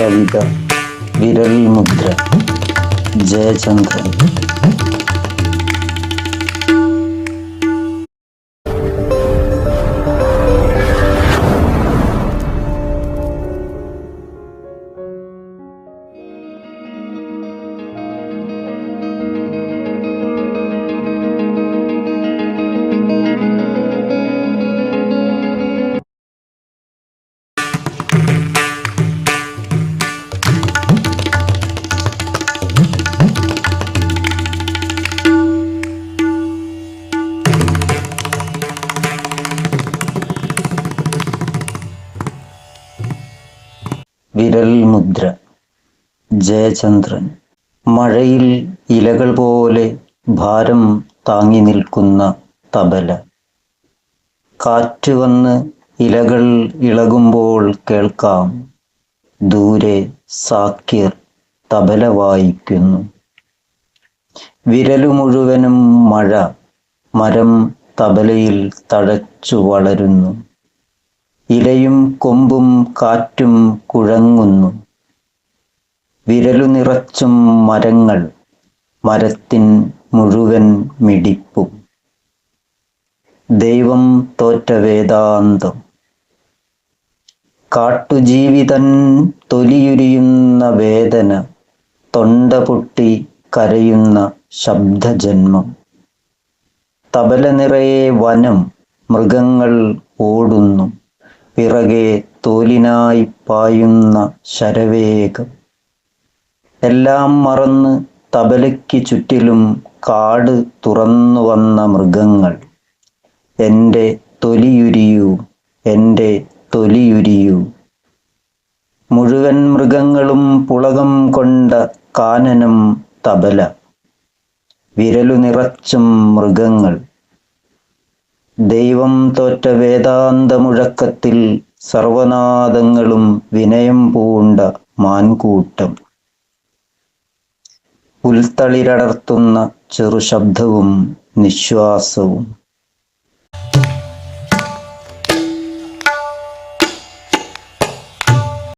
കവിത വിരൽ മുദ്ര. ജയചന്ദ്രൻ. വിരൽ മുദ്ര. ജയചന്ദ്രൻ. മഴയിൽ ഇലകൾ പോലെ ഭാരം താങ്ങി നിൽക്കുന്ന തബല. കാറ്റ് വന്ന് ഇലകൾ ഇളകുമ്പോൾ കേൾക്കാം, ദൂരെ സാക്കിർ തബല വായിക്കുന്നു. വിരലു മുഴുവനും മഴ, മരം തബലയിൽ തഴച്ചു വളരുന്നു. ഇലയും കൊമ്പും കാറ്റും കുഴങ്ങുന്നു. വിരലു നിറച്ചും മരങ്ങൾ, മരത്തിൻ മുഴുവൻ മിടിപ്പും. ദൈവം തോറ്റ വേദാന്തം. കാട്ടുജീവിതൻ തൊലിയുരിയുന്ന വേദന, തൊണ്ട പൊട്ടി കരയുന്ന ശബ്ദജന്മം. തബല നിറയെ വനം, മൃഗങ്ങൾ ഓടുന്നു. പിറകെ തോലിനായി പായുന്ന ശരവേഗം. എല്ലാം മറന്ന് തബലയ്ക്ക് ചുറ്റിലും കാട് തുറന്നു വന്ന മൃഗങ്ങൾ. എൻ്റെ തൊലിയുരിയൂ, എൻ്റെ തൊലിയുരിയൂ. മുഴുവൻ മൃഗങ്ങളും പുളകം കൊണ്ട കാനനം തബല. വിരലു നിറച്ചും മൃഗങ്ങൾ. ദൈവം തോറ്റ വേദാന്ത മുഴക്കത്തിൽ സർവനാദങ്ങളും വിനയം പൂണ്ട മാൻകൂട്ടം. പുൽത്തളിരടർത്തുന്ന ചെറുശബ്ദവും നിശ്വാസവും.